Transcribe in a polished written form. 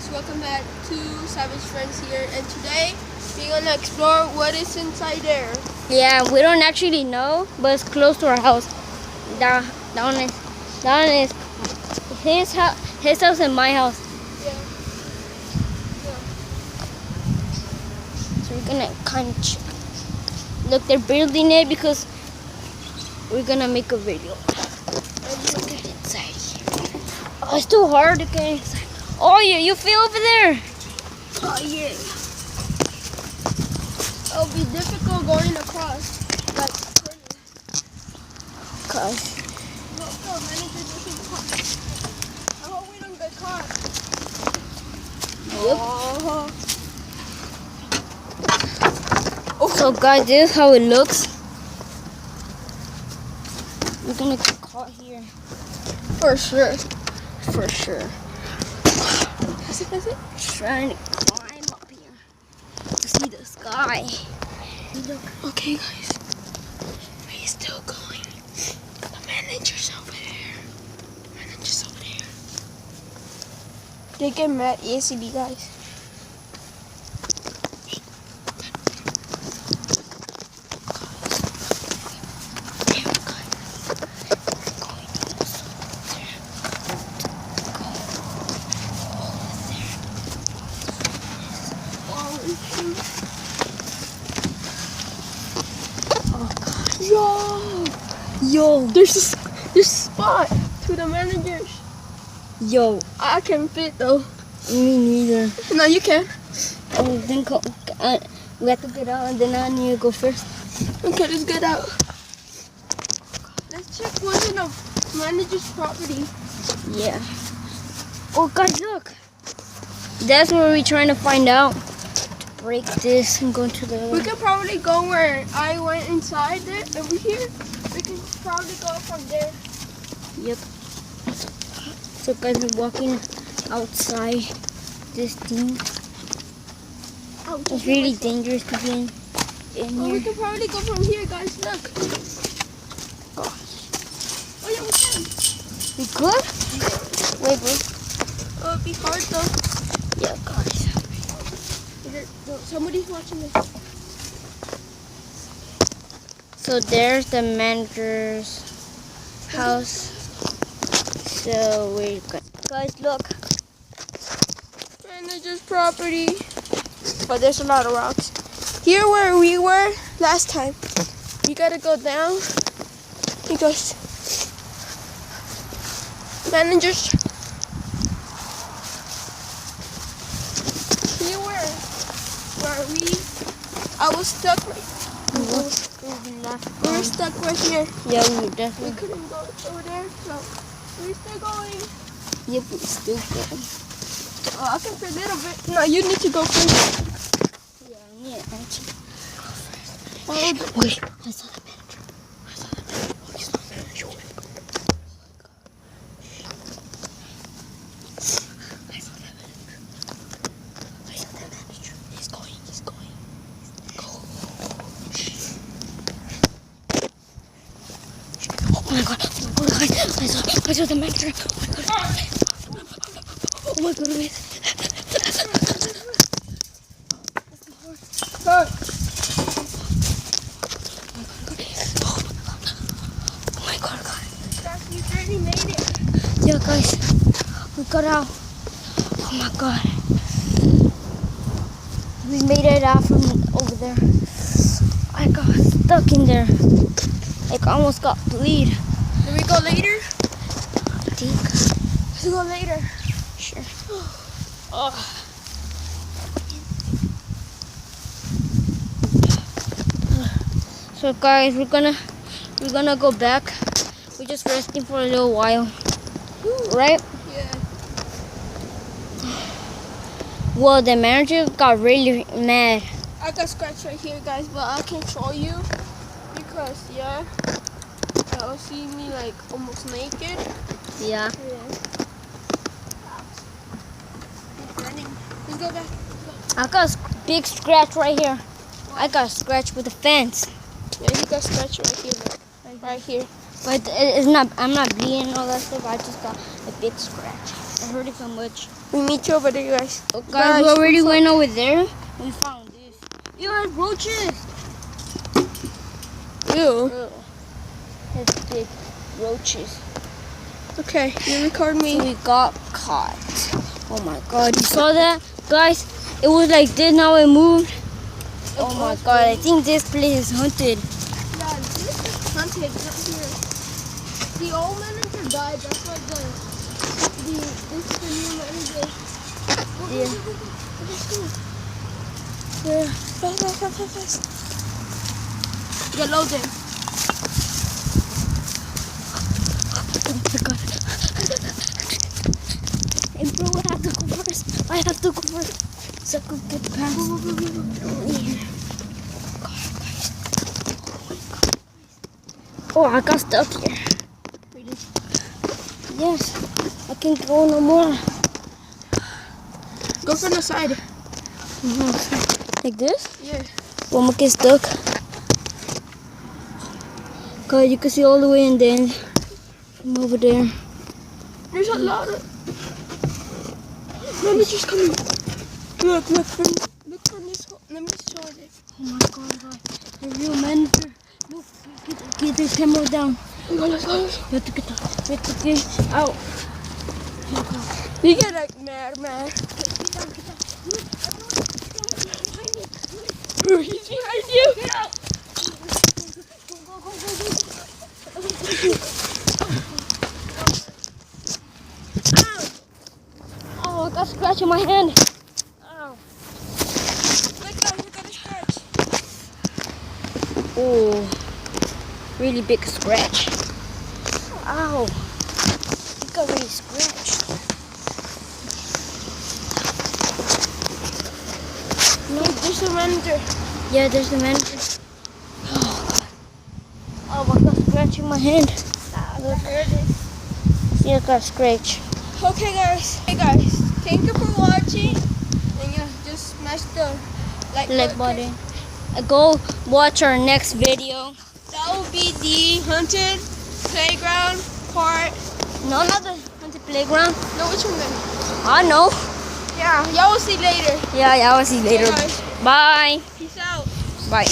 guys, welcome back to Savage Friends here, and today we're gonna explore what is inside there. Yeah, we don't actually know, but it's close to our house. Down is his house and my house. Yeah. So we're gonna kind of check. Look, they're building it because we're gonna make a video. Let's look at inside here. Oh, it's too hard to get inside. Oh yeah, you feel over there? Oh yeah. It'll be difficult going across. Like, Cause look, managers looking caught. I hope we don't get caught. Yep. Oh. So guys, this is how it looks. We're gonna get caught here. For sure. For sure. That's it. Trying to climb up here to see the sky. Look. Okay, guys. We're still going. The manager's over there. Manager's over there. They get mad easily, guys. Yo, There's a spot to the managers. yo, I can fit though. me neither. No, you can. Oh, then we have to get out, and then I need to go first. Okay, let's get out. Let's check what's in the manager's property. Yeah. Oh, guys, look. That's where we're trying to find out. To break this and go to the. We could probably go where I went inside there, over here. We can probably go from there. Yep. So, guys, we're walking outside this thing. Oh, It's really dangerous to be in Oh, we here. can probably go from here, guys. Look. Oh yeah, we can. We could? Wait, bro. Oh, it'd be hard though. Yeah, guys. Somebody's watching this. So there's the manager's house. So we got, guys, look. Manager's property. But there's a lot of rocks. Here where we were last time. You gotta go down. Because managers. Here where I was stuck right. We were stuck right here. Yeah, we We definitely. couldn't go over there, so we're still going. Yep, we still good. Oh, I can fit a little bit. No, you need to go first. Yeah, yeah, actually. Oh, Wait, I saw the manager. I saw the manager. Oh, he's not there. Show him. I saw that manager. I saw that manager. He's going. Go. Oh my god. I saw the manager. Oh my god, wait. Go. Oh my god, guys. Guys, we already made it. Yeah, guys, we got out. Oh my god. We made it out from over there. I got stuck in there. Like, I almost got bleed. Do we go later? I think. Let's go later. Sure. Oh. So guys, we're gonna go back. We're just resting for a little while. Right? Yeah. Well, the manager got really mad. I got scratched right here, guys, but I can't show you because, yeah, you'll see me like almost naked. Yeah. Yeah. Keep running. Let's go back. I got a big scratch right here. I got scratched with a fence. Yeah, he got scratched right here. Right here. But it's not. I'm not bleeding and all that stuff. I just got a big scratch. It hurt it so much. We meet you over there, guys. Oh, guys, we already went over there. We found this. You have roaches. Ew. It's big roaches. Okay, you record me. So we got caught. Oh my god, you saw that? Guys, it was like this, now it moved. Oh my god, I think this place is haunted. Yeah, this is haunted right here. The old manager died, that's why this is the new manager. Yeah. Yeah. Fast. Get loaded. Oh my god. Hey bro, I have to go first. I have to go first. So I could get past. Yeah. Oh, I got stuck here. Really? Yes, I can't go no more. Go from the side. Like this? Yeah. Well, I'm gonna get stuck. God, you can see all the way and then from over there. There's a lot of managers coming. Look from this hole. Let me show it. Oh my god, the real manager. Look, get the camera down. Let's go. You have to get out. You have to get out. You get like mad. Get down. Look, Bro, he's behind you. get out. Go. Oh, I got a scratch in my hand. Ow. Look, guys, you got a scratch. Oh, really big scratch. Ow. You got really scratched. No, there's a manager. Yeah, there's the manager. Oh, I got a scratch in my hand. Look, here it is. See, I got a scratch. Okay, guys. Hey, guys. Thank you for watching. And yeah, just smash the like Button. Go watch our next video. That will be the haunted playground part. No, not the haunted playground. No, which one then? I know. Yeah, y'all will see later. Yeah, I'll see you later. Okay, guys. Bye. Peace out. Bye.